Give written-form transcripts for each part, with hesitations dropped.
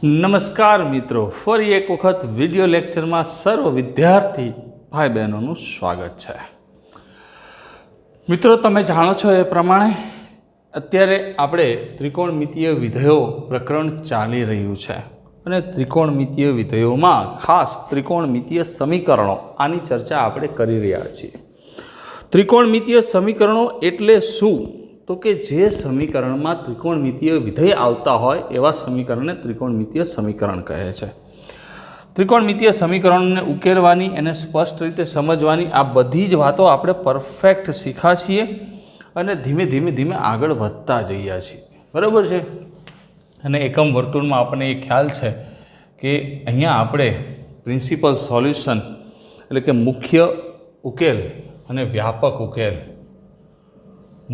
નમસ્કાર મિત્રો, ફરી એક વખત વિડિયો લેક્ચરમાં સર્વ વિદ્યાર્થી ભાઈ બહેનોનું સ્વાગત છે. મિત્રો, તમે જાણો છો એ પ્રમાણે અત્યારે આપણે ત્રિકોણમિતીય વિધેયો પ્રકરણ ચાલી રહ્યું છે અને ત્રિકોણમિતીય વિધેયોમાં ખાસ ત્રિકોણમિતીય સમીકરણો આની ચર્ચા આપણે કરી રહ્યા છીએ. ત્રિકોણમિતીય સમીકરણો એટલે શું? તો કે જે સમીકરણમાં ત્રિકોણમિતીય વિધેય આવતા હોય એવા સમીકરણને ત્રિકોણમિતીય સમીકરણ કહે છે. ત્રિકોણમિતીય સમીકરણોને ઉકેલવાની, એને સ્પષ્ટ રીતે સમજવાની આ બધી જ વાતો આપણે પરફેક્ટ શીખ્યા છીએ અને ધીમે ધીમે આગળ વધતા જઈએ છીએ. બરાબર છે. અને એકમ વર્તુળમાં આપણને એ ખ્યાલ છે કે અહીંયા આપણે પ્રિન્સિપલ સોલ્યુશન એટલે કે મુખ્ય ઉકેલ અને વ્યાપક ઉકેલ,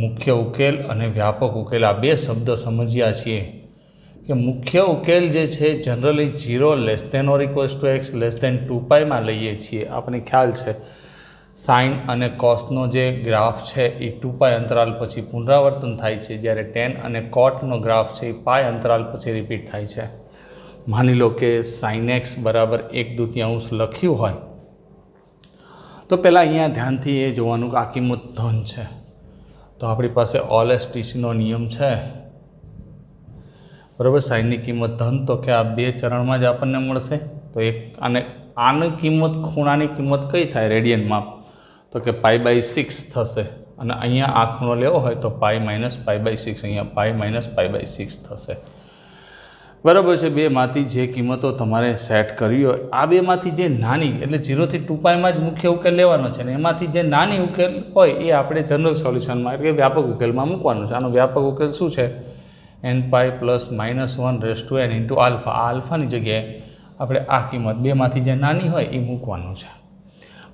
મુખ્ય ઉકેલ અને વ્યાપક ઉકેલ આ બે શબ્દ સમજ્યા છીએ કે મુખ્ય ઉકેલ જે છે જનરલી 0 < x < 2π માં લઈએ છીએ. આપણને ખ્યાલ છે સાઇન અને કોસનો જે ગ્રાફ છે એ 2π અંતરાલ પછી પુનરાવર્તન થાય છે, જ્યારે ટેન અને કોટનો ગ્રાફ છે એ પાય અંતરાલ પછી રિપીટ થાય છે. માની લો કે સાઇન x બરાબર 1/2 લખ્યું હોય તો પહેલાં અહીંયા ધ્યાનથી એ જોવાનું કે આ કિંમત ધન છે તો આપણી પાસે OLSTCનો નિયમ છે. બરાબર, સાઇનની કિંમત ધન તો કે આ બે ચરણમાં જ આપણને મળશે. તો એક આની કિંમત, ખૂણાની કિંમત કઈ થાય રેડિયનમાં? તો કે π/6 થશે. અને અહીંયા આ ખૂણો લેવો હોય તો π - π/6, અહીંયા π - π/6 થશે. બરાબર છે. બેમાંથી જે કિંમતો તમારે સેટ કરવી હોય, આ બેમાંથી જે નાની એટલે 0 થી 2πમાં જ મુખ્ય ઉકેલ લેવાનો છે ને એમાંથી જે નાની ઉકેલ હોય એ આપણે જનરલ સોલ્યુશનમાં એટલે વ્યાપક ઉકેલમાં મૂકવાનું છે. આનો વ્યાપક ઉકેલ શું છે? nπ + -1 × alpha. આ આલ્ફાની જગ્યાએ આપણે આ કિંમત બેમાંથી જે નાની હોય એ મૂકવાનું છે.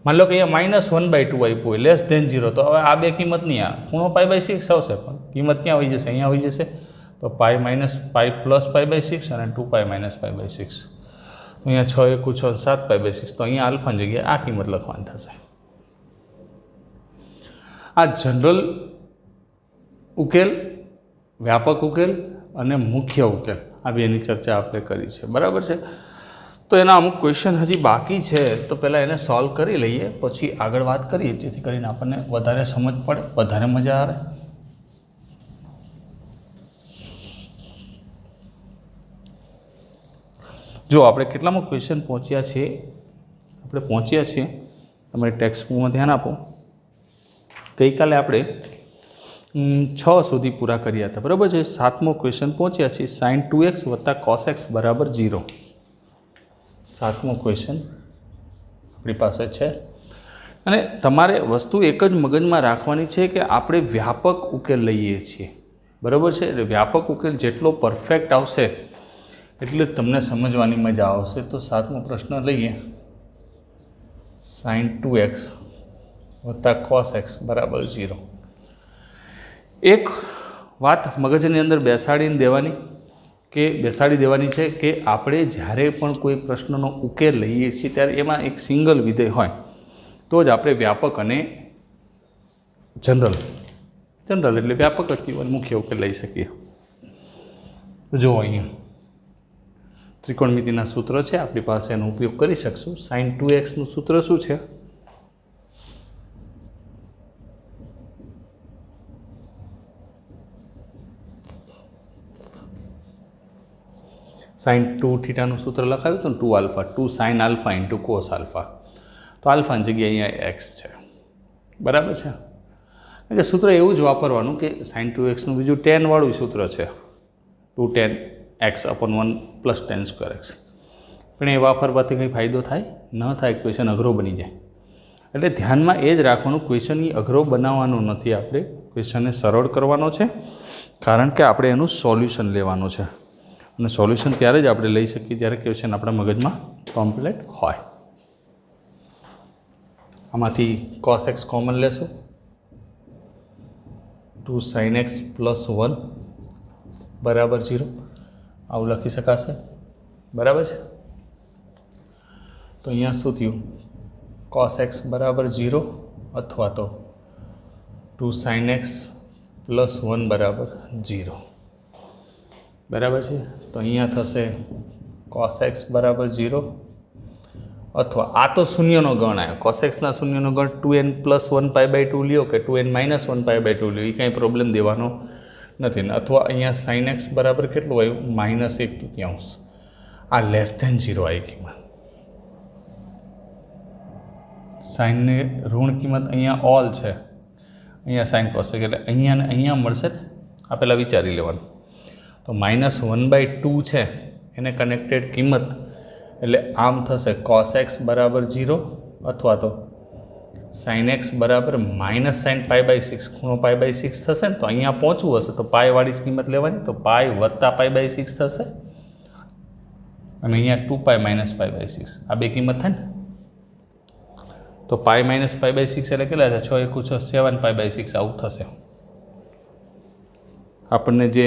માની લો કે અહીંયા -1/2 આપ્યું હોય, લેસ ધેન 0, તો હવે આ બે કિંમત નહીં આવે, ખૂણો π/6 આવશે પણ કિંમત ક્યાં હોઈ જશે? અહીંયા હોઈ જશે. તો π + π/6 અને 2π - π/6. અહીંયા 6 × 1 = 7 π/6. તો અહીંયા આલ્ફાની જગ્યાએ આ કિંમત લખવાની થશે. આ જનરલ ઉકેલ, વ્યાપક ઉકેલ અને મુખ્ય ઉકેલ આ બેની ચર્ચા આપણે કરી છે. બરાબર છે. તો એના અમુક ક્વેશ્ચન હજી બાકી છે તો પહેલાં એને સોલ્વ કરી લઈએ, પછી આગળ વાત કરીએ જેથી કરીને આપણને વધારે સમજ પડે, વધારે મજા આવે. જો આપણે કેટલામાં ક્વેશ્ચન પહોંચ્યા છીએ તમારી ટેક્સ્ટબુકમાં ધ્યાન આપો. ગઈકાલે આપણે 6 સુધી પૂરા કર્યા હતા. બરાબર છે. 7મો ક્વેશ્ચન પહોંચ્યા છીએ, sin 2x + cos x = 0. 7મો question આપણી પાસે છે અને તમારે વસ્તુ એક જ મગજમાં રાખવાની છે કે આપણે વ્યાપક ઉકેલ લઈએ છીએ. બરાબર છે. એટલે વ્યાપક ઉકેલ જેટલો પરફેક્ટ આવશે એટલે તમને સમજવાની મજા આવશે. તો 7મો પ્રશ્ન લઈએ, sin 2x + cos x = 0. એક વાત મગજની અંદર બેસાડી દેવાની છે કે આપણે જ્યારે પણ કોઈ પ્રશ્નનો ઉકેલ લઈએ છીએ ત્યારે એમાં એક સિંગલ વિધેય હોય તો જ આપણે વ્યાપક અને જનરલ એટલે વ્યાપક જ મુખ્ય ઉકેલ લઈ શકીએ. જો અહીંયા ત્રિકોણમિતિના સૂત્ર છે આપણી પાસે, એનો ઉપયોગ કરી શકશું. sin 2xનું સૂત્ર શું છે? sin 2θનું સૂત્ર લખાવ્યું હતું ને, 2α, 2 sin α × cos α. તો આલ્ફાની જગ્યાએ અહીંયા x છે. બરાબર છે. એટલે સૂત્ર એવું જ વાપરવાનું કે sin 2xનું બીજું tan વાળું સૂત્ર છે, 2 tan x / 1 + tan square x. પણ એ વાપરવાથી કંઈ ફાયદો થાય ન થાય, ક્વેશ્ચન અઘરો બની જાય. એટલે ધ્યાનમાં એ જ રાખવાનું, ક્વેશ્ચન એ અઘરો બનાવવાનો નથી, આપણે ક્વેશ્ચનને સરળ કરવાનો છે કારણ કે આપણે એનું સોલ્યુશન લેવાનું છે. અને સોલ્યુશન ત્યારે જ આપણે લઈ શકીએ જ્યારે ક્વેશ્ચન આપણા મગજમાં કમ્પ્લીટ હોય. આમાંથી cos x કોમન લેશું, 2 sin x + 1 = 0 આવું લખી શકાશે. બરાબર છે. તો અહીંયા શું થયું? cos x = 0 અથવા તો 2 sin x + 1 = 0. બરાબર છે. તો અહીંયા થશે cos x બરાબર 0 અથવા આ તો શૂન્યનો ગણ આવ્યો cos x ના શૂન્યનો ગણ 2n + 1π/2 લ્યો કે 2n - 1π/2 લ્યો, એ કાંઈ પ્રોબ્લેમ દેવાનો નથી ને. અથવા અહીંયા sin x બરાબર કેટલું આવ્યું -1/3, આ <0 આવી કિંમત. સાઇનની ઋણ કિંમત અહીંયા ઓલ છે, અહીંયા સાઇન કોસેક એટલે અહીંયા ને અહીંયા મળશે ને, આ પહેલાં વિચારી લેવાનું. તો -1/2 છે એને કનેક્ટેડ કિંમત એટલે આમ થશે cos x બરાબર 0 અથવા તો sin x બરાબર -sin π/6, ખૂણો π/6 થશે ને. તો અહીંયા પહોંચવું હશે તો પાયવાળી જ કિંમત લેવાની, તો પાય વત્તા π/6 થશે અને અહીંયા 2π - π/6 આ બે કિંમત થાય ને. તો પાય - π/6 એટલે કેટલા છે? 6 × 1 = 7 π/6 આવું થશે. આપણને જે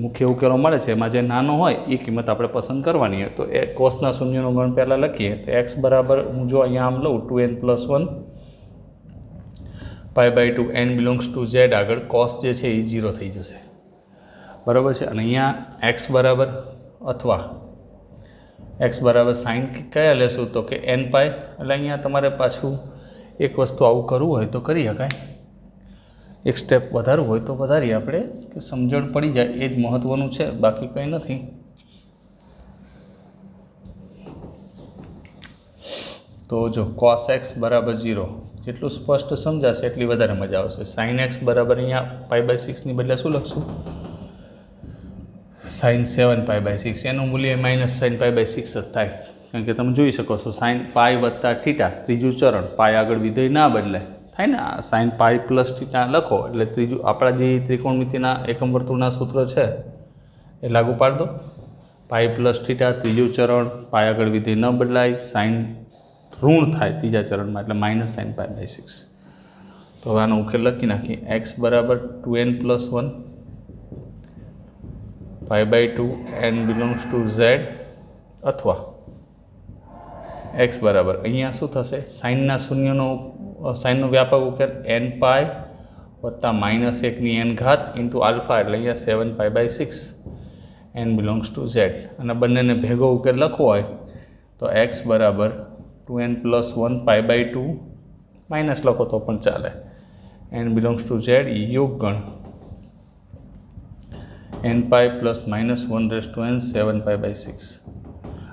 મુખ્ય ઉકેલો મળે છે એમાં જે નાનો હોય એ કિંમત આપણે પસંદ કરવાની હોય. તો એ કોસના શૂન્યનો ગણ પહેલાં લખીએ તો x બરાબર, હું જો અહીંયા આમ લઉં 2n + 1 π/2 n belongs to z, આગળ કોસ જે છે એ 0 થઈ જશે, બરાબર છે. અને અહીંયા x બરાબર અથવા x બરાબર સાઇન કયા લેશું તો કે nπ. એટલે અહીંયા તમારે પાછું એક વસ્તુ આવું કરવું હોય તો કરી શકાય, એક સ્ટેપ વધારવું હોય તો વધારીએ આપણે, કે સમજણ પડી જાય એ જ મહત્ત્વનું છે, બાકી કંઈ નથી. તો જો cos x બરાબર 0 જેટલું સ્પષ્ટ સમજાશે એટલી વધારે મજા આવશે. sin x બરાબર અહીંયા π/6 ની બદલે શું લખશું? sin 7 π/6, એનું મૂલ્ય -sin π/6 જ થાય, કારણ કે તમે જોઈ શકો છો sin π + θ ત્રીજું ચરણ, પાય આગળ વિધેય ના બદલાય થાય ને, sin π + θ લખો એટલે ત્રીજું આપણા જે ત્રિકોણમિતિના એકમ વર્તુળના સૂત્ર છે એ લાગુ પાડ દો. π + θ ત્રીજું ચરણ, પાય આગળ વિધેય ન બદલાય, સાઇન ઋણ થાય ત્રીજા ચરણમાં એટલે -sin π/6. તો હવે આનો ઉકેલ લખી નાખીએ. x બરાબર 2n + 1 π/2 n belongs to z અથવા x બરાબર અહીંયા શું થશે? સાઇનના શૂન્યનો સાઇનનો વ્યાપક ઉકેલ nπ વત્તા -1n ઘાત ઇન્ટુ આલ્ફા એટલે અહીંયા 7 π/6 n બિલોંગ્સ ટુ z. અને બંનેને ભેગો ઉકેલ લખવો હોય તો x બરાબર 2n + 1 π/2 માઇનસ લખો તો પણ ચાલે, n બિલોંગ્સ ટુ z યોગ ગણ nπ + -1n 7 π/6.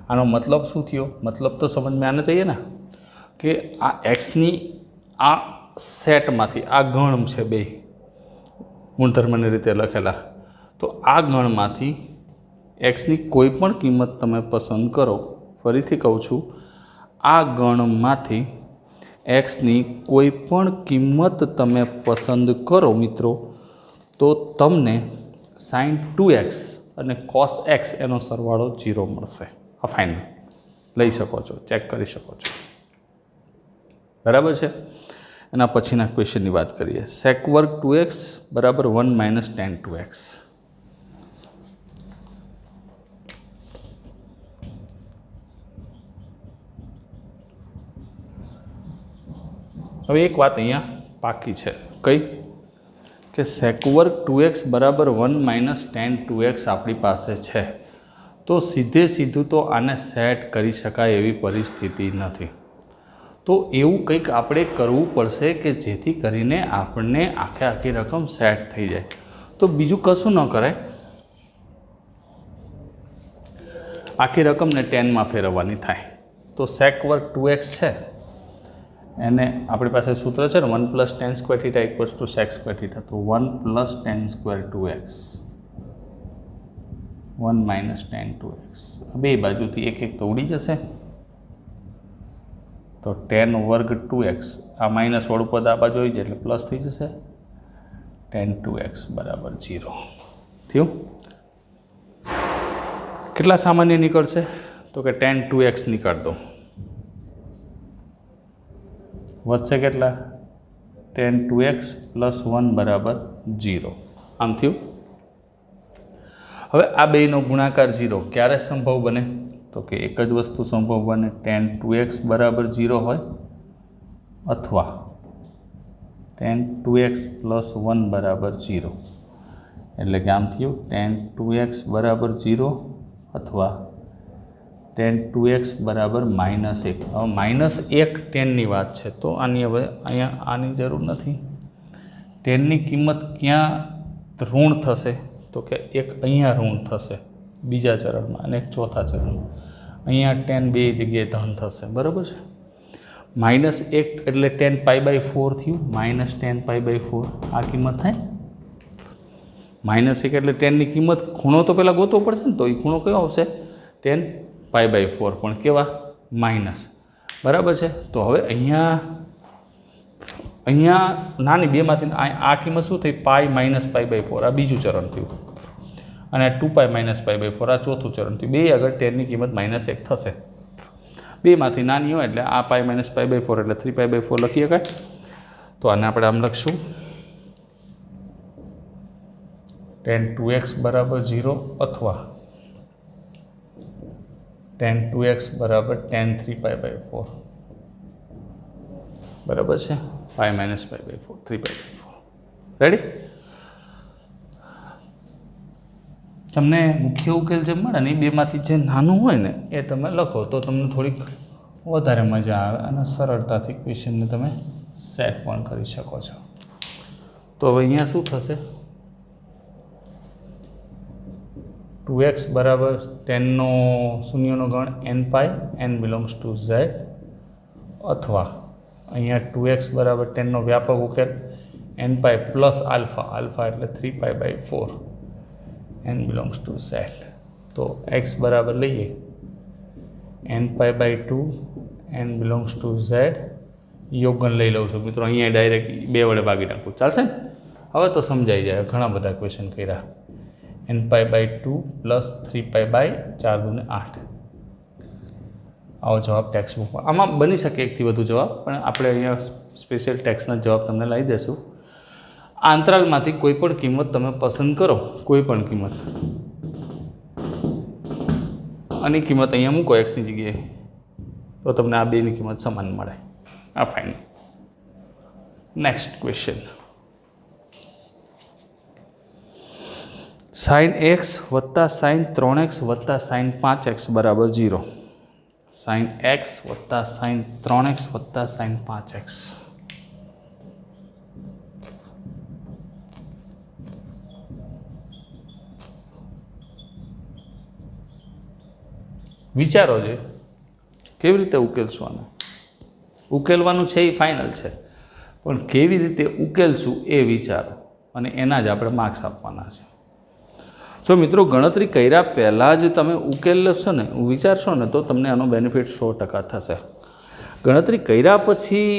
આનો મતલબ શું થયો? મતલબ તો સમજમાં આને चाहिए ને કે આ એક્સની આ સેટમાંથી આ ગણ છે બે ગુણધર્મની રીતે લખેલા, તો આ ગણમાંથી એક્સની કોઈ પણ કિંમત તમે પસંદ કરો. ફરીથી કહું છું, આ ગણમાંથી એક્સની કોઈ પણ કિંમત તમે પસંદ કરો મિત્રો તો તમને sin 2x અને cos x એનો સરવાળો 0 મળશે. આ ફાઇનલ લઈ શકો છો, ચેક કરી શકો છો, બરાબર છે. એના પછીના ક્વેશ્ચનની વાત કરીએ. sec વર્ગ 2x બરાબર 1 - tan 2x. હવે એક વાત અહીંયા પાકી છે, કઈ કે sec વર્ગ 2x બરાબર 1 - tan 2x આપણી પાસે છે, તો સીધું તો આને સેટ કરી શકાય એવી પરિસ્થિતિ નથી. તો એવું કંઈક આપણે કરવું પડશે કે જેથી કરીને આપણને આખી રકમ સેટ થઈ જાય. તો બીજું કશું ન કરાય, આખી રકમને 10માં ફેરવવાની થાય. તો sec વર્ગ 2x છે એને આપણી પાસે સૂત્ર છે ને 1 + tan² θ = sec² θ. તો 1 + tan² 2x 1 - tan 2x, બે બાજુથી એક તો ઉડી જશે. તો tan વર્ગ 2x આ માઇનસ વાળું પદ આ બાજુ આવી જાય એટલે પ્લસ થઈ જશે. tan 2x બરાબર 0 થયું. કેટલા સામાન્ય નીકળશે તો કે tan 2x નીકાળ દો, વધશે કેટલા? tan 2x + 1 બરાબર 0. આમ થયું. હવે આ બેનો ગુણાકાર 0 ક્યારે સંભવ બને તો કે એક જ વસ્તુ સંભવ બને, tan 2x બરાબર 0 હોય અથવા tan 2x + 1 બરાબર 0. એટલે કે આમ થયું tan 2x બરાબર 0 અથવા tan 2x બરાબર -1. હવે -1 ટેનની વાત છે તો આની હવે અહીંયા આની જરૂર નથી. ટેનની કિંમત ક્યાં ઋણ થશે તો કે એક અહીંયા ઋણ થશે બીજા ચરણમાં અને એક ચોથા ચરણમાં. અહીંયા ટેન બે જગ્યાએ ધન થશે, બરાબર છે. -1 એટલે tan π/4 થયું, -tan π/4 આ કિંમત થાય. -1 એટલે ટેનની કિંમત ખૂણો તો પહેલાં ગોતવો પડશે ને, તો એ ખૂણો કયો આવશે? tan π/4 પણ કેવા? માઇનસ, બરાબર છે. તો હવે અહીંયા નાની બેમાંથી આ કિંમત શું થઈ? π - π/4 આ બીજું ચરણ થયું અને 2π - π/4 આ ચોથું ચરણ થયું. બે આગળ ટેનની કિંમત -1 થશે. બેમાંથી નાની હોય એટલે આ π - π/4 એટલે 3π/4 લખી શકાય. તો આને આપણે આમ લખશું tan 2x બરાબર 0 અથવા tan 2x બરાબર tan 3π/4, બરાબર છે. π - π/4 3π/4. રેડી? તમને મુખ્ય ઉકેલ જે મળે ને એ બેમાંથી જે નાનું હોય ને એ તમે લખો તો તમને થોડીક વધારે મજા આવે અને સરળતાથી ક્વેશ્ચનને તમે સેટ પણ કરી શકો છો. તો હવે અહીંયા શું થશે? 2x બરાબર 10 નો શૂન્યનો ગણ n π, n belongs to z, અથવા અહીંયા 2x બરાબર 10 નો વ્યાપક ઉકેલ n π પ્લસ આલ્ફા, આલ્ફા એટલે 3π/4, n બિલોંગ્સ ટુ z. તો x બરાબર લઈએ nπ/2, n belongs to z. યોગન લઈ લઉં છું મિત્રો, અહીંયા ડાયરેક્ટ 2 વડે ભાગી નાખું, ચાલશે ને? હવે તો સમજાઈ જાય. ઘણા બધા ક્વેશ્ચન કર્યા. nπ/2 plus 3π/4 × 8. આવો જવાબ ટેક્સ્ટ બુકમાં. આમાં બની શકે એકથી વધુ જવાબ, પણ આપણે અહીંયા સ્પેશિયલ ટેક્સ્ટના જવાબ તમને લાવી દઈશું. આ અંતરાલમાંથી કોઈ પણ કિંમત તમે પસંદ કરો, કોઈ પણ કિંમત, આની કિંમત અહીંયા મૂકો એક્સની જગ્યાએ, તો તમને આ બેની કિંમત સમાન મળે. આ fine. Next question. sin x વત્તા sin 3x વત્તા sin 5x બરાબર 0. sin x વત્તા sin 3x વત્તા sin 5x. વિચારો છે કેવી રીતે ઉકેલશું આને. ઉકેલવાનું છે એ ફાઇનલ છે, પણ કેવી રીતે ઉકેલશું એ વિચારો અને એના જ આપણે માર્ક્સ આપવાના છે. જો મિત્રો ગણતરી કર્યા પહેલાં જ તમે ઉકેલ લેશો ને, વિચારશો ને, તો તમને આનો બેનિફિટ 100% થશે. ગણતરી કર્યા પછી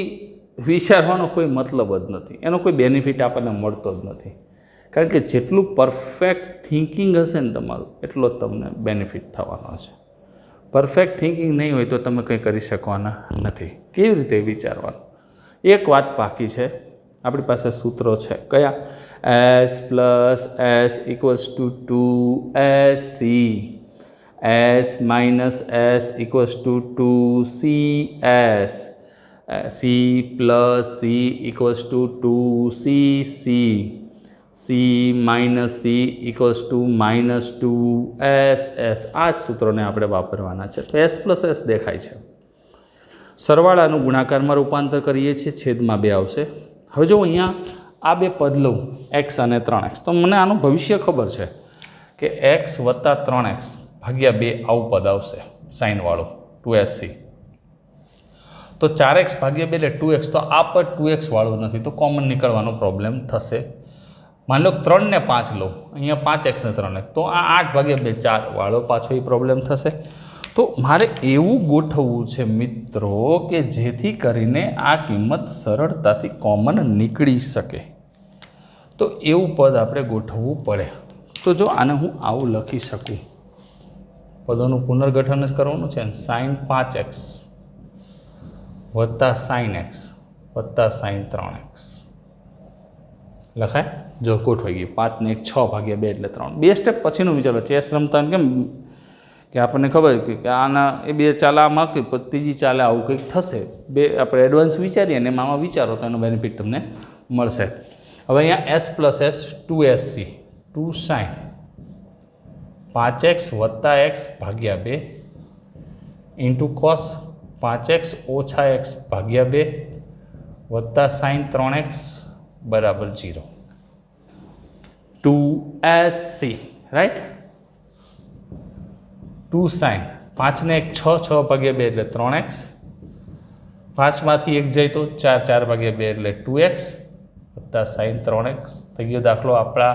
વિચારવાનો કોઈ મતલબ જ નથી, એનો કોઈ બેનિફિટ આપણને મળતો જ નથી. કારણ કે જેટલું પરફેક્ટ થિંકિંગ હશે ને તમારું, એટલો જ તમને બેનિફિટ થવાનો છે. પરફેક્ટ થિંકિંગ નહીં હોય તો તમે કંઈ કરી શકવાના નથી. કેવી રીતે વિચારવાનું? એક વાત બાકી છે. આપણી પાસે સૂત્રો છે કયા? s plus s equals to 2sc, s minus s equals to 2cs, c plus c equals to 2cc, c minus c equals to -2ss. આ જ સૂત્રોને આપણે વાપરવાના છે. તો s પ્લસ s દેખાય છે. સરવાળાનું ગુણાકારમાં રૂપાંતર કરીએ છીએ, છેદમાં 2 આવશે. હવે જો અહીંયા આ બે પદ લઉં, x અને 3x, તો મને આનું ભવિષ્ય ખબર છે કે x વત્તા 3x ભાગ્યા 2 આવું પદ આવશે સાઇનવાળું 2sc. તો 4x ભાગ્યા 2 એટલે 2x, તો આ પદ 2x વાળું નથી, તો કોમન નીકળવાનો પ્રોબ્લેમ થશે. માની લો 3 ને 5 લો, અહીંયા 5x ને 3x, તો આ 8 ભાગ્યા 2 4 વાળો પાછો એ પ્રોબ્લેમ થશે. તો મારે એવું ગોઠવવું છે મિત્રો કે જેથી કરીને આ કિંમત સરળતાથી કોમન નીકળી શકે. તો એવું પદ આપણે ગોઠવવું પડે. તો જો આને હું આવું લખી શકું, પદોનું પુનર્ગઠન જ કરવાનું છે ને, sin 5x વત્તા sin x વત્તા sin 3x લખાય. જો ગોઠવાઈ ગયું 5 ને 1 6 ભાગ્યા 2 એટલે 3. 2 સ્ટેપ પછીનું વિચારો. ચેસ રમતા કેમ કે આપણને ખબર કે આના એ 2 ચાલે આમાં, કે ત્રીજી ચાલે આવું કંઈક થશે. 2 આપણે એડવાન્સ વિચારીએ ને એમાં વિચારો તો એનો બેનિફિટ તમને મળશે. હવે અહીંયા s plus s 2sc 2 sin 5x વત્તા x ભાગ્યા 2 ઇન્ટુ કોસ 5x ઓછા x ભાગ્યા 2 વત્તા સાઇન 3x બરાબર 0 2SC રાઈટ 2 સાઇન 5 ને 1 6 6 ભાગ્યા 2 એટલે 3x 5માંથી 1 જાય તો 4 4 ભાગ્યા 2 એટલે 2x વત્તા સાઇન 3x થઈ ગયો દાખલો આપણા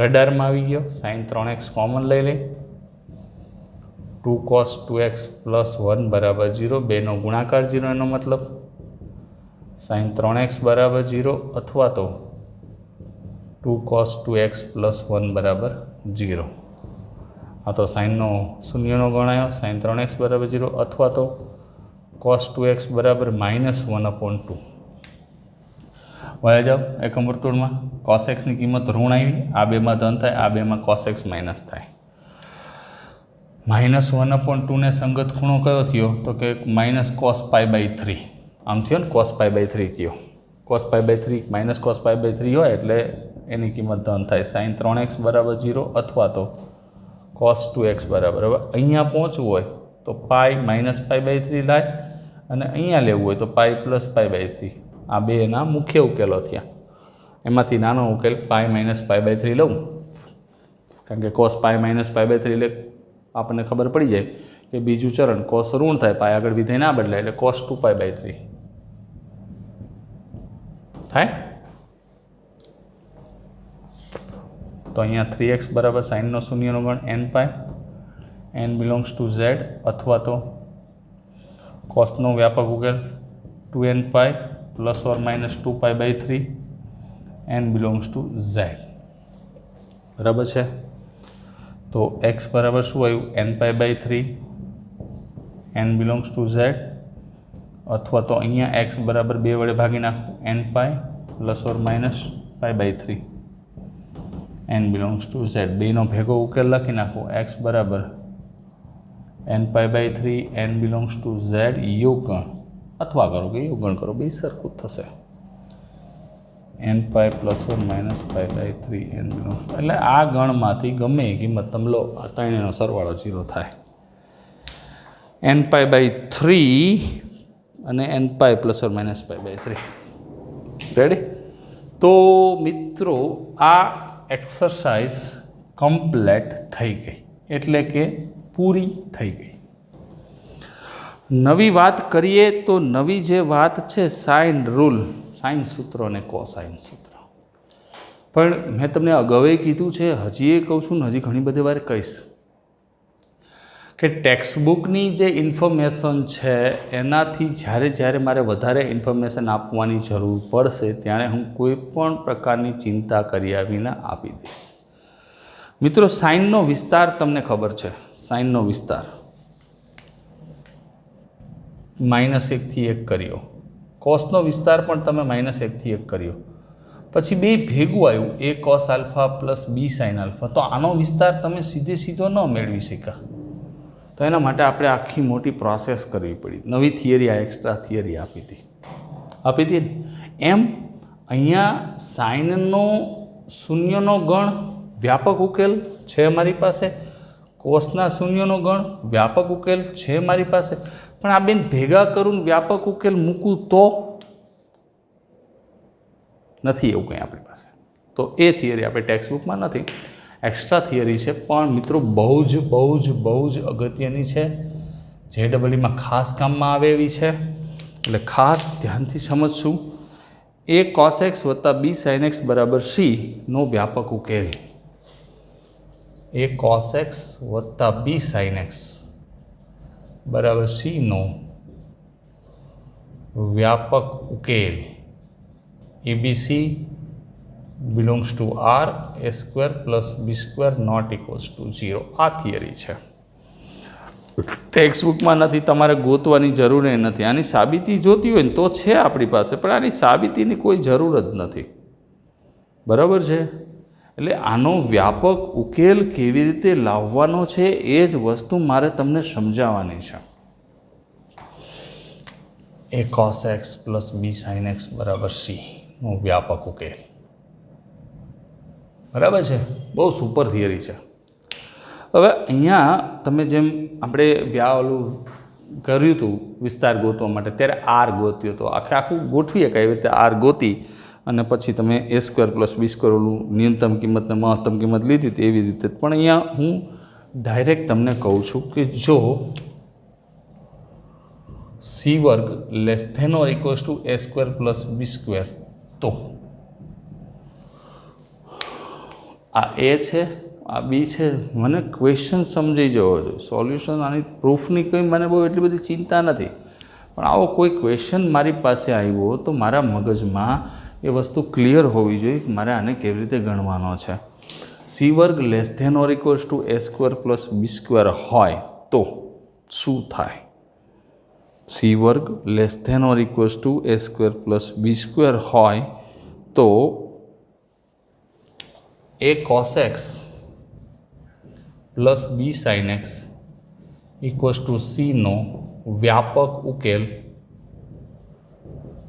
રડારમાં આવી ગયો સાઇન 3x કોમન લઈ લઈ 2 cos 2x પ્લસ 1 બરાબર 0 બેનો ગુણાકાર 0 એનો મતલબ સાઇન 3x બરાબર 0 અથવા તો 2 cos 2x પ્લસ 1 બરાબર 0 આ તો સાઇનનો શૂન્યનો ગણાયો સાઇન 3x બરાબર 0 અથવા તો cos 2x બરાબર -1/2 વયા જાઓ એકમ વર્તુળમાં cos x ની કિંમત ઋણ આવી આ બેમાં ધન થાય આ બેમાં cos x માઇનસ થાય -1/2 ને સંગત ખૂણો કયો થયો તો કે -cos π/3 આમ થયો ને cos π/3 થયો cos π/3 -cos π/3 હોય એટલે એની કિંમત ધન થાય સાઇન 3x બરાબર 0 અથવા તો cos 2x બરાબર હવે અહીંયા પહોંચવું હોય તો π-π/3 લાય અને અહીંયા લેવું હોય તો π + π/3 આ બે એના મુખ્ય ઉકેલો થયા એમાંથી નાનો ઉકેલ π-π/3 લઉં કારણ કે cos π-π/3 એટલે આપણને ખબર પડી જાય કે બીજું ચરણ cos ઋણ થાય પાય આગળ વિધેય ના બદલાય એટલે cos 2π/3 થાય તો અહીંયા 3x બરાબર સાઇનનો શૂન્યનો ગણ nπ n belongs to z અથવા તો cosનો વ્યાપક ઉકેલ 2nπ ± 2π/3 n belongs to z બરાબર છે તો x બરાબર શું આવ્યું nπ/3 n belongs to z અથવા તો અહીંયા x બરાબર 2 વડે ભાગી નાખું nπ ± π/3 n belongs to z બેનો ભેગો ઉકેલ લખી નાખો x બરાબર nπ/3 n belongs to z યોગગણ અથવા કરો કે યોગગણ કરો બે સરખું થશે nπ ± π/3 n બિલોંગ્સ એટલે આ ગણમાંથી ગમે એ કિંમત તમે લો આ ત્રણેયનો સરવાળો 0 થાય nπ/3 અને nπ ± π/3 રેડી તો મિત્રો આ એક્સરસાઇઝ કમ્પ્લીટ થઈ ગઈ એટલે કે પૂરી થઈ ગઈ નવી વાત કરીએ તો નવી જે વાત છે સાઇન રૂલ સાઇન સૂત્ર અને કોસાઇન સૂત્ર પણ મેં તમને અગાઉ કીધું છે હજી એ કહું છું ને હજી ઘણી બધી વાર કહીશ કે ટેક્સ્ટબુકની જે ઇન્ફોર્મેશન છે એનાથી જ્યારે મારે વધારે ઇન્ફોર્મેશન આપવાની જરૂર પડશે ત્યારે હું કોઈ પણ પ્રકારની ચિંતા કર્યા વિના આપી દઈશ મિત્રો સાઇનનો વિસ્તાર તમને ખબર છે સાઇનનો વિસ્તાર -1 થી 1 કર્યો કોસનો વિસ્તાર પણ તમે -1 થી 1 કર્યો પછી બે ભેગું આવ્યું a cos alpha plus b sin alpha તો આનો વિસ્તાર તમે સીધો ન મેળવી શક્યા તો એના માટે આપણે આખી મોટી પ્રોસેસ કરવી પડી નવી થિયરી આ એક્સ્ટ્રા થિયરી આપી હતી એમ અહીંયા સાઇનનો શૂન્યનો ગણ વ્યાપક ઉકેલ છે મારી પાસે કોસના શૂન્યનો ગણ વ્યાપક ઉકેલ છે મારી પાસે પણ આ બેન ભેગા કરું વ્યાપક ઉકેલ મૂકું તો નથી એવું કંઈ આપણી પાસે તો એ થિયરી આપણે ટેક્સ્ટબુકમાં નથી એક્સ્ટ્રા થિયરી છે પણ મિત્રો બહુ જ અગત્યની છે JEEમાં ખાસ કામમાં આવે એવી છે એટલે ખાસ ધ્યાનથી સમજશું a cos x + b sin x બરાબર c નો વ્યાપક ઉકેલ a cos x + b sin x બરાબર c નો વ્યાપક ઉકેલ ABC belongs to R a square plus b square not equals to 0 આ થિયરી છે ટેક્સ્ટબુકમાં નથી તમારે ગોતવાની જરૂર નથી આની સાબિતી જોતી હોય ને તો છે આપણી પાસે પણ આની સાબિતીની કોઈ જરૂર જ નથી બરાબર છે એટલે આનો વ્યાપક ઉકેલ કેવી રીતે લાવવાનો છે એ જ વસ્તુ મારે તમને સમજાવવાની છે a cos x plus b sin x બરાબર c નો વ્યાપક ઉકેલ બરાબર છે બહુ સુપર થિયરી છે હવે અહીંયા તમે જેમ આપણે ઓલું કર્યું હતું વિસ્તાર ગોતવા માટે ત્યારે આર ગોત્યો હતો. આખું ગોઠવીએ કઈ રીતે આર ગોતી અને પછી તમે એ સ્ક્વેર પ્લસ બી સ્ક્વેરનું ન્યૂનતમ કિંમત ને મહત્તમ કિંમત લીધી હતી એવી રીતે. પણ અહીંયા હું ડાયરેક્ટ તમને કહું છું કે જો સી વર્ગ less than or equals to A square plus B square, તો આ એ છે, આ બી છે. મને ક્વેશ્ચન સમજી જવો જોઈએ. સોલ્યુશન આની પ્રૂફની કંઈ મને બહુ એટલી બધી ચિંતા નથી, પણ આવો કોઈ ક્વેશ્ચન મારી પાસે આવ્યો તો મારા મગજમાં એ વસ્તુ ક્લિયર હોવી જોઈએ કે મારે આને કેવી રીતે ગણવાનો છે. સી વર્ગ less than or equals to A square plus B square હોય તો શું થાય? સી વર્ગ less than or equals to A square plus B square હોય તો A cos X plus B sine X equals to સીનો વ્યાપક ઉકેલ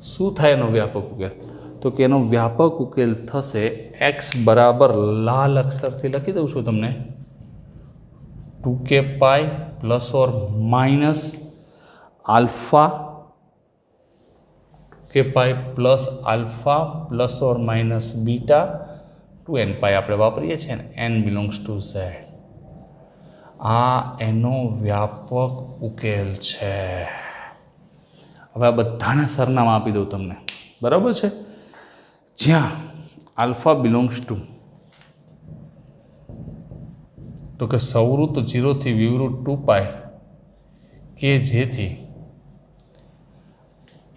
શું થાય? એનો વ્યાપક ઉકેલ તો કે એનો વ્યાપક ઉકેલ થશે એક્સ બરાબર લાલ અક્ષરથી લખી દઉં છું તમને 2k pi plus or minus alpha, 2k pi plus alpha plus or minus beta 2n પાઈ આપણે વાપરીએ છીએ ને, n બિલોંગ્સ ટુ ઝેડ. આ એનો વ્યાપક ઉકેલ છે. હવે આ બધાના સરનામા આપી દઉં તમને, બરાબર છે? જ્યાં આલ્ફા બિલોંગ્સ ટુ તો કે સૌવૃત્ત 0 થી વિવૃત્ત 2 પાઈ, કે જેથી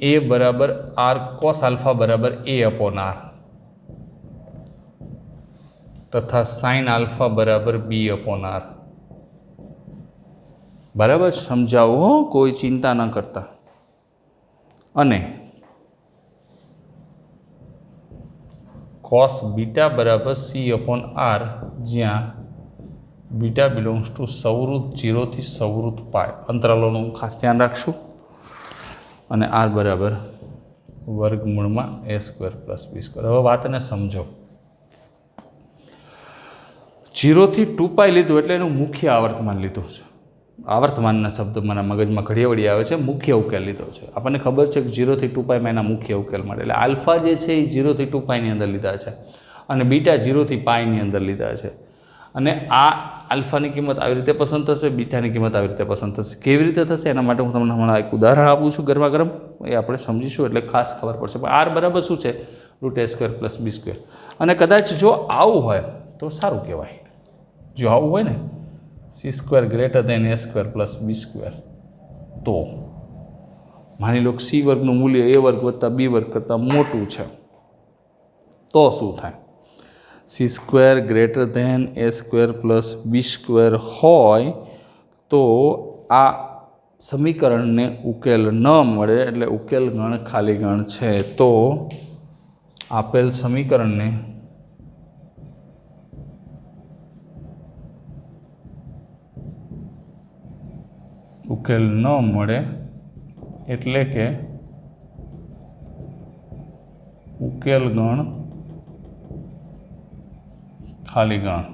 એ બરાબર આર કોસ આલ્ફા બરાબર એ અપોન આર તથા સાઇન આલ્ફા બરાબર બી અપોન આર. બરાબર સમજાવો હો, કોઈ ચિંતા ન કરતા. અને કોસ બીટા બરાબર સી અપોન આર, જ્યાં બીટા બિલોંગ્સ ટુ સૌવૃત્ત 0 થી સૌવૃત્ત પાય, અંતરાલોનું ખાસ ધ્યાન રાખશું. અને આર બરાબર વર્ગમૂળમાં એ સ્ક્વેર પ્લસ બી સ્ક્વેર. હવે વાતને સમજો. 0 થી 2 પાઈ લીધું એટલે એનું મુખ્ય આવર્તમાન લીધું છે. આવર્તમાનના શબ્દ મારા મગજમાં ઘડીએ વળી આવે છે. મુખ્ય ઉકેલ લીધો છે. આપણને ખબર છે કે 0 થી 2 પાઈમાં એના મુખ્ય ઉકેલ મળે. એટલે આલ્ફા જે છે એ 0 થી 2 પાઈની અંદર લીધા છે અને બીટા 0 થી પાઈની અંદર લીધા છે. અને આ આલ્ફાની કિંમત આવી રીતે પસંદ થશે, બીટાની કિંમત આવી રીતે પસંદ થશે. કેવી રીતે થશે એના માટે હું તમને હમણાં એક ઉદાહરણ આપું છું ગરમા ગરમ, એ આપણે સમજીશું એટલે ખાસ ખબર પડશે. પણ આર બરાબર શું છે? રૂટ એ સ્ક્વેર પ્લસ બી સ્ક્વેર. અને કદાચ જો આવું હોય તો સારું કહેવાય. જો આવું હોય ને સી સ્ક્વેર ગ્રેટર દેન એ સ્ક્વેર પ્લસ બી સ્ક્વેર, તો માની લો સી વર્ગનું મૂલ્ય એ વર્ગ વત્તા બી વર્ગ કરતાં મોટું છે તો શું થાય? સી સ્ક્વેર ગ્રેટર ધેન એ સ્ક્વેર પ્લસ બી સ્ક્વેર હોય તો આ સમીકરણને ઉકેલ ન મળે, એટલે ઉકેલ ગણ ખાલી ગણ છે. તો આપેલ સમીકરણને ઉકેલ ન મળે એટલે કે ઉકેલ ગણ ખાલી ગણ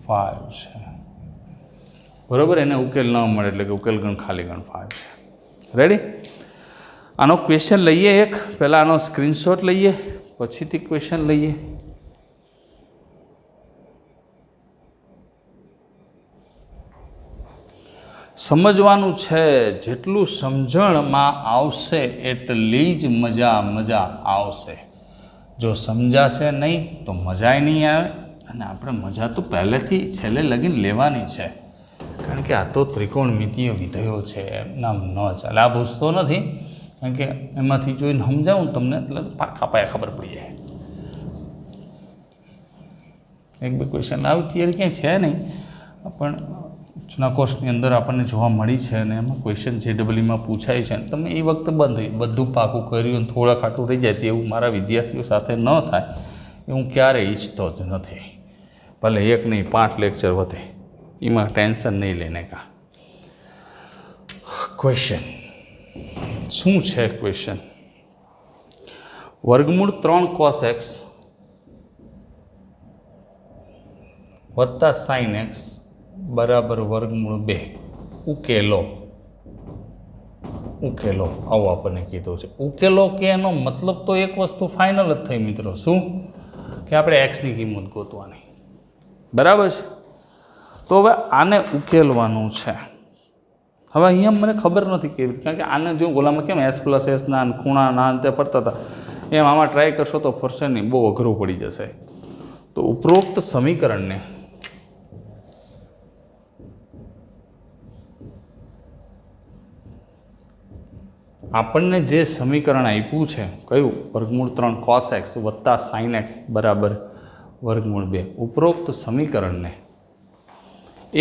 5 છે. બરાબર? એને ઉકેલ ન મળે એટલે કે ઉકેલ ગણ ખાલી ગણ 5 છે. રેડી? આનો ક્વેશ્ચન લઈએ એક. પહેલાં આનો સ્ક્રીનશોટ લઈએ, પછીથી ક્વેશ્ચન લઈએ. સમજવાનું છે. જેટલું સમજણમાં આવશે એટલી જ મજા આવશે. જો સમજાશે નહીં તો મજાય નહીં આવે. અને આપણે મજા તો પહેલેથી છેલ્લે લગીને લેવાની છે, કારણ કે આ તો ત્રિકોણમિતીય વિધેયો છે, એમના ન ચાલે. આ પૂછતો નથી, કારણ કે એમાંથી જોઈને સમજાવું તમને એટલે પાકા પાયા ખબર પડી જાય. એક બે ક્વેશ્ચન આવી થિયરી ક્યાંય છે નહીં, પણ જૂના કોર્સની અંદર આપણને જોવા મળી છે અને એમાં ક્વેશ્ચન JEEમાં પૂછાય છે. તમે એ વખતે બધું પાકું કર્યું થોડા ખાટું રહી જાય તેવું મારા વિદ્યાર્થીઓ સાથે ન થાય એ હું ક્યારેય ઈચ્છતો જ નથી. ભલે એક નહીં 5 લેક્ચર વધે, એમાં ટેન્શન નહીં લઈને કા. ક્વેશ્ચન શું છે? ક્વેશ્ચન વર્ગમૂળ 3 cos x વત્તા sin x બરાબર વર્ગમૂળ 2 ઉકેલો. ઉકેલો આવું આપણને કીધું છે. ઉકેલો કે એનો મતલબ તો એક વસ્તુ ફાઇનલ જ થઈ મિત્રો, શું કે આપણે એક્સની કિંમત ગોતવાની. બરાબર છે. તો હવે આને ઉકેલવાનું છે. હવે અહીંયા મને ખબર નથી કેવી રીતે, કારણ કે આને જો ગોલામાં કેમ S પ્લસ એસના ખૂણા ના અંતે ફરતા હતા એમ આમાં ટ્રાય કરશો તો ફરશે નહીં, બહુ અઘરું પડી જશે. તો ઉપરોક્ત સમીકરણને આપણને જે સમીકરણ આપ્યું છે કયું, વર્ગમૂળ 3 cos x વત્તા sin x બરાબર વર્ગમૂળ 2. ઉપરોક્ત સમીકરણને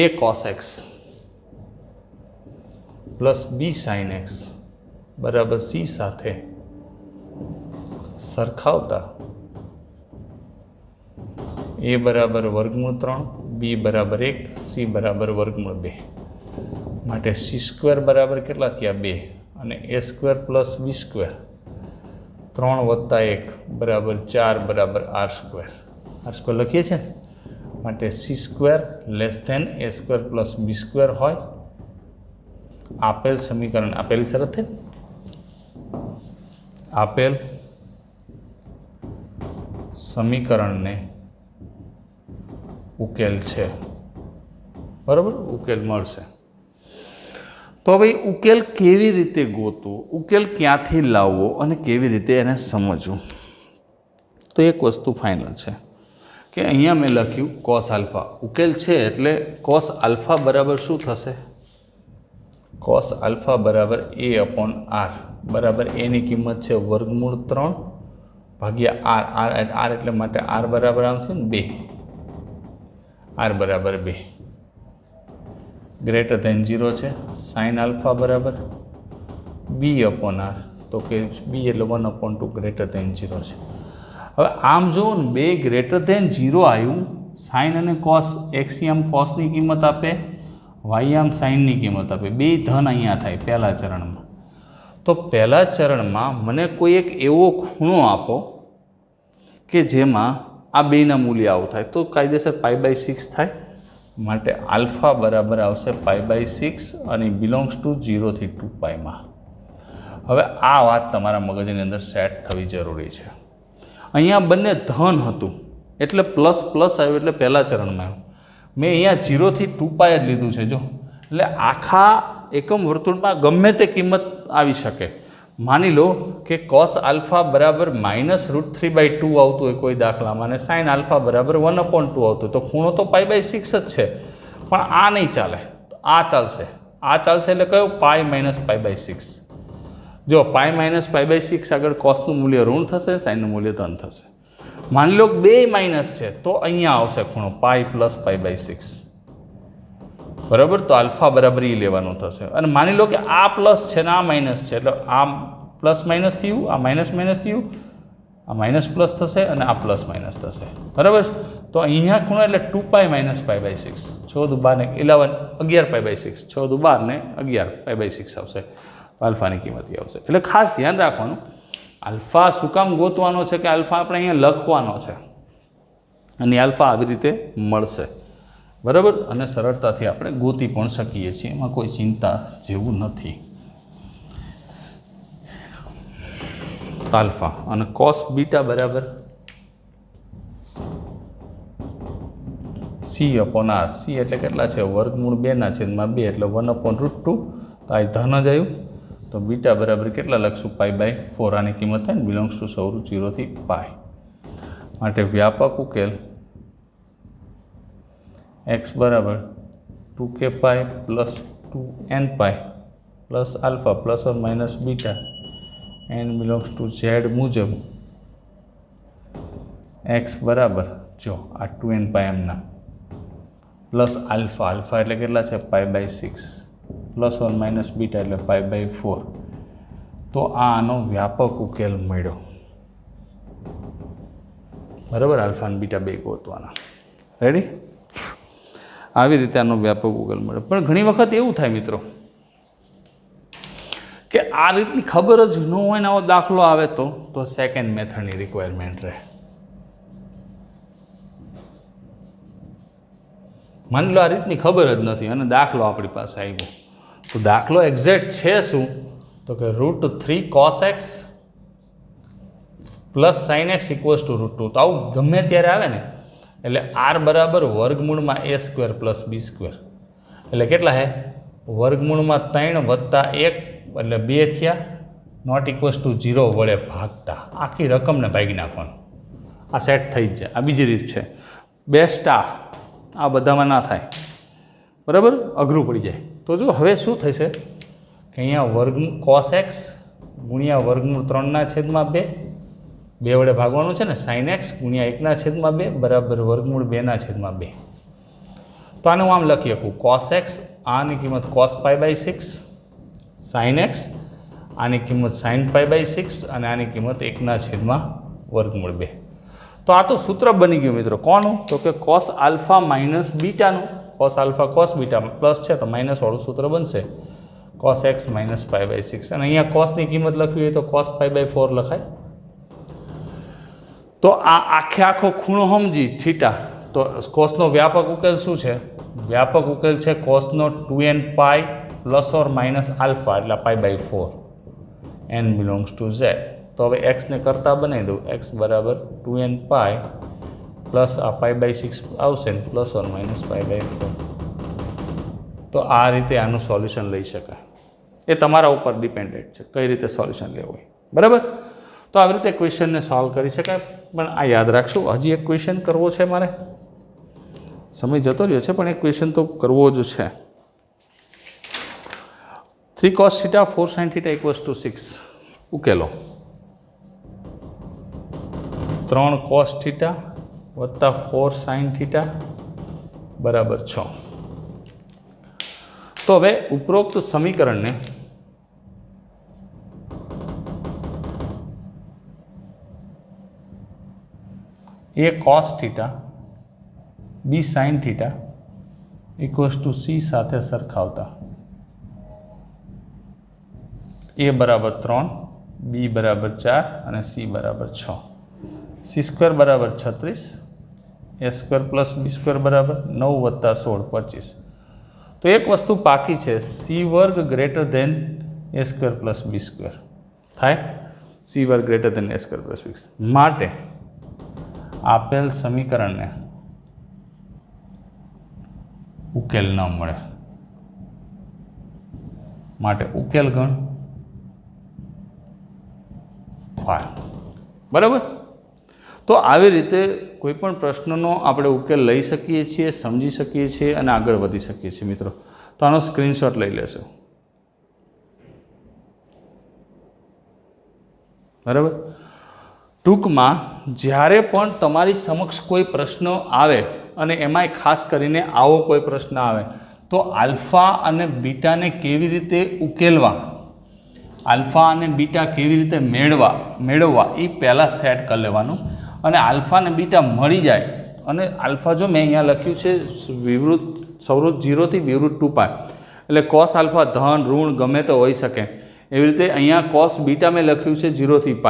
a cos x plus b sin x બરાબર c સાથે સરખાવતા a બરાબર વર્ગમૂળ 3, b બરાબર 1, c બરાબર વર્ગમૂળ 2 માટે c² બરાબર કેટલા થયા 2 અને a² પ્લસ b² 3 વત્તા 1 બરાબર 4 બરાબર r² લખીએ છીએ માટે c² less than a² plus b² હોય. આપેલ સમીકરણ, આપેલી શરત છે, આપેલ સમીકરણને ઉકેલ છે. બરાબર, ઉકેલ મળશે. તો ભાઈ ઉકેલ કેવી રીતે ગોતવો, ઉકેલ ક્યાંથી લાવવો અને કેવી રીતે એને સમજવું, તો એક વસ્તુ ફાઇનલ છે કે અહીંયા મેં લખ્યું cos આલ્ફા. ઉકેલ છે એટલે cos આલ્ફા બરાબર શું થશે, cos આલ્ફા બરાબર a/r બરાબર એની કિંમત છે વર્ગમૂળ 3 ભાગ્યા r એટલે માટે r બરાબર આમ થયું ને 2, r બરાબર 2 ગ્રેટર ધેન 0 છે. સાઇન આલ્ફા બરાબર b/r, તો કે b એટલે 1/2 ગ્રેટર ધેન 0 છે. હવે આમ જુઓ ને 2 ગ્રેટર ધેન 0 આવ્યું, સાઇન અને કોસ, એક્સ આમ કોસની કિંમત આપે, વાય આમ સાઇનની કિંમત આપે, બે ધન અહીંયા થાય પહેલા ચરણમાં. તો પહેલા ચરણમાં મને કોઈ એક એવો ખૂણો આપો કે જેમાં આ બેના મૂલ્ય આવું થાય, તો કાયદેસર π/6 થાય. માટે આલ્ફા બરાબર આવશે π/6 અને બિલોંગ્સ ટુ 0 થી 2πમાં. હવે આ વાત તમારા મગજની અંદર સેટ થવી જરૂરી છે. અહીંયા બંને ધન હતું એટલે પ્લસ પ્લસ આવ્યું એટલે પહેલા ચરણમાં આવ્યું. મેં અહીંયા 0 થી 2π જ લીધું છે જો, એટલે આખા એકમ વર્તુળમાં ગમે તે કિંમત આવી શકે. માની લો કે cos આલ્ફા બરાબર -√3/2 આવતું હોય કોઈ દાખલામાં, અને સાઇન આલ્ફા બરાબર 1/2 આવતું, તો ખૂણો તો π/6 જ છે, પણ આ નહીં ચાલે, આ ચાલશે. આ ચાલશે એટલે કયો, π - π/6. જો π - π/6 આગળ કોસનું મૂલ્ય ઋણ થશે, સાઇનનું મૂલ્ય ધન થશે. માની લો બે માઇનસ છે તો અહીંયા આવશે ખૂણો π + π/6. બરાબર, તો આલ્ફા બરાબર એ લેવાનું થશે. અને માની લો કે આ પ્લસ છે ને આ માઇનસ છે, એટલે આ પ્લસ માઇનસ થયું, આ માઇનસ માઇનસ થયું, આ માઇનસ પ્લસ થશે અને આ પ્લસ માઇનસ થશે. બરાબર, તો અહીંયા ખૂણો એટલે 2π - π/6. 14 12 11 11 π/6, 14 12 ને 11 π/6 આવશે. આલ્ફાની કિંમત આવશે. એટલે ખાસ ધ્યાન રાખવાનું, આલ્ફા શું કામ ગોતવાનો છે કે આલ્ફા આપણે અહીંયા લખવાનો છે અને આલ્ફા આવી રીતે મળશે. બરાબર, અને સરળતાથી આપણે ગોતી પણ શકીએ છીએ, એમાં કોઈ ચિંતા જેવું નથી. આલ્ફા અને cos બીટા બરાબર c/r. c એટલે કેટલા છે, વર્ગમૂળ 2/2 એટલે 1/√2. તો આ ધન જ આવ્યું, તો બીટા બરાબર કેટલા લખશું, π/4. આની કિંમત થાય ને બિલોંગ્સ ટુ સૌરું 0 થી π. માટે વ્યાપક ઉકેલ x બરાબર 2k π + 2nπ plus alpha plus or minus beta n belongs to z મુજબ x બરાબર, જો આ 2nπ એમના પ્લસ આલ્ફા, આલ્ફા એટલે કેટલા છે π/6 પ્લસ ઓર માઇનસ બીટા એટલે π/4. તો આનો વ્યાપક ઉકેલ મળ્યો. બરાબર, આલ્ફા અને બીટા બે ગોતવાના. રેડી? આવી રીતે આનો વ્યાપક ઉકેલ મળે. પણ ઘણી વખત એવું થાય મિત્રો કે આ રીતની ખબર જ ન હોય ને આવો દાખલો આવે તો સેકન્ડ મેથડની રિક્વાયરમેન્ટ રહે. માની લો આ રીતની ખબર જ નથી અને દાખલો આપણી પાસે આવ્યો, તો દાખલો એક્ઝેક્ટ છે શું, તો તો કે √3 cos x plus sign X equals two √2. તો આવું ગમે ત્યારે આવે ને એટલે આર બરાબર વર્ગમૂળમાં a square plus B square, એટલે કેટલા છે વર્ગમૂળમાં 3 વત્તા 1 એટલે 2 થયા, નોટ ઇક્વલ્સ ટુ 0 વડે ભાગતા આખી રકમને ભાગી નાખવાનું. આ સેટ થઈ જ જાય. આ બીજી રીત છે. બેસ્ટ આ બધામાં ના થાય, બરાબર, અઘરું પડી જાય. તો જો હવે શું થશે કે અહીંયા વર્ગમૂળ cos x ગુણ્યા વર્ગમૂળ 3/2 વડે ભાગવાનું છે ને, sin x ગુણ્યા 1/2 બરાબર વર્ગમૂળ 2/2. તો આને હું આમ લખી શકું cos x, આની કિંમત cos π/6, sin x આની કિંમત sin π/6 અને આની કિંમત 1/2. તો આ તો સૂત્ર બની ગયું મિત્રો. કોનું? તો કે cos આલ્ફા માઇનસ બીટાનું. cos alpha cos beta plus છે તો માઇનસવાળું સૂત્ર બનશે cos x માઇનસ π/6. અને અહીંયા cosની કિંમત લખવી હોય તો cos π/4 લખાય. તો આ આખો ખૂણો સમજી થીટા. તો કોસનો વ્યાપક ઉકેલ શું છે? વ્યાપક ઉકેલ છે કોસનો 2n pi plus or minus alpha એટલે π/4. n belongs to z. તો હવે એક્સને કરતાં બનાવી દઉં. એક્સ બરાબર 2n પાઈ પ્લસ આ π/6 આવશે ને પ્લસ ઓર માઇનસ π/4. તો આ રીતે આનું સોલ્યુશન લઈ શકાય. એ તમારા ઉપર ડિપેન્ડેન્ટ છે કઈ રીતે સોલ્યુશન લેવું હોય, બરાબર. તો આવી રીતે ક્વેશ્ચનને સોલ્વ કરી શકાય. પણ આ યાદ રાખશું, હજી એક ક્વેશ્ચન કરવો છે મારે. સમય જતો રહ્યો છે પણ એક ક્વેશ્ચન તો કરવો જ છે. 3 cos θ 4 sin θ = 6. ઉકેલો. 3 cos θ વત્તા 4 sin θ બરાબર 6. તો હવે ઉપરોક્ત સમીકરણને a cos θ b sin θ = c સાથે સરખાવતા a બરાબર 3, b બરાબર 4 અને c બરાબર 6. c² બરાબર 36, a² પ્લસ b² બરાબર 9 વત્તા 16 25. તો એક વસ્તુ પાકી છે, c² greater than a² plus b² થાય. c² greater than a² plus b². માટે આપેલ સમીકરણને ઉકેલ ન મળે. માટે ઉકેલ ગણ 5. બરાબર. તો આવી રીતે કોઈ પણ પ્રશ્નનો આપણે ઉકેલ લઈ શકીએ છીએ, સમજી શકીએ છીએ અને આગળ વધી શકીએ છીએ મિત્રો. તો આનો સ્ક્રીનશોટ લઈ લેશો, બરાબર. ટૂંકમાં જ્યારે પણ તમારી સમક્ષ કોઈ પ્રશ્ન આવે અને એમાંય ખાસ કરીને આવો કોઈ પ્રશ્ન આવે તો આલ્ફા અને બીટાને કેવી રીતે ઉકેલવા, આલ્ફા અને બીટા કેવી રીતે મેળવવા એ પહેલાં સેટ કરી લેવાનું. અને આલ્ફા અને બીટા મળી જાય અને આલ્ફા જો મેં અહીંયા લખ્યું છે વિવૃત સવૃત 0 થી વિવૃત 2π એટલે કોસ આલ્ફા ધન ઋણ ગમે તો હોઈ શકે. એવી રીતે અહીંયા કોસ બીટા મેં લખ્યું છે 0 થી π,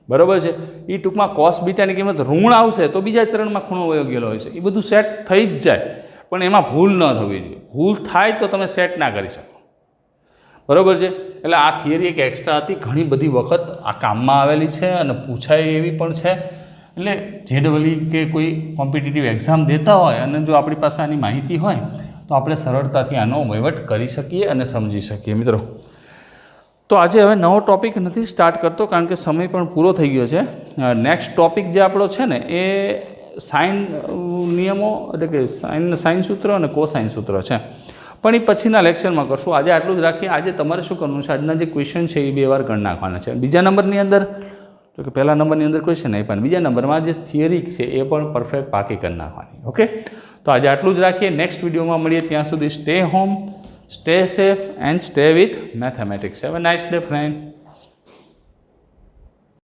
બરાબર છે. એ ટૂંકમાં કોસ બીટાની કિંમત ઋણ આવશે તો બીજા ચરણમાં ખૂણો વયો ગયેલો હોય છે. એ બધું સેટ થઈ જ જાય પણ એમાં ભૂલ ન થવી જોઈએ. ભૂલ થાય તો તમે સેટ ના કરી શકો, બરાબર છે. એટલે આ થિયરી એક એક્સ્ટ્રા હતી, ઘણી બધી વખત આ કામમાં આવેલી છે અને પૂછાય એવી પણ છે. એટલે JEE કે કોઈ કોમ્પિટિટિવ એક્ઝામ દેતા હોય અને જો આપણી પાસે આની માહિતી હોય તો આપણે સરળતાથી આનો વહીવટ કરી શકીએ અને સમજી શકીએ મિત્રો. તો આજે હવે નવો ટૉપિક નથી સ્ટાર્ટ કરતો કારણ કે સમય પણ પૂરો થઈ ગયો છે. નેક્સ્ટ ટૉપિક જે આપણો છે ને એ સાઇન નિયમો એટલે કે સાઇન સૂત્ર અને કોસાઇન સૂત્ર છે, પણ એ પછીના લેક્ચરમાં કરશું. આજે આટલું જ રાખીએ. આજે તમારે શું કરવાનું છે, આજના જે ક્વેશ્ચન છે એ 2 વાર ગણ નાખવાના છે. બીજા નંબરની અંદર તો કે પહેલા નંબરની અંદર ક્વેશ્ચન આપ્યા અને બીજા નંબરમાં જે થિયરી છે એ પણ પરફેક્ટ પાકી કરી નાખવાની. ઓકે, તો આજે આટલું જ રાખીએ. નેક્સ્ટ વિડીયોમાં મળીએ. ત્યાં સુધી stay home, stay safe and stay with mathematics. Have a nice day friend.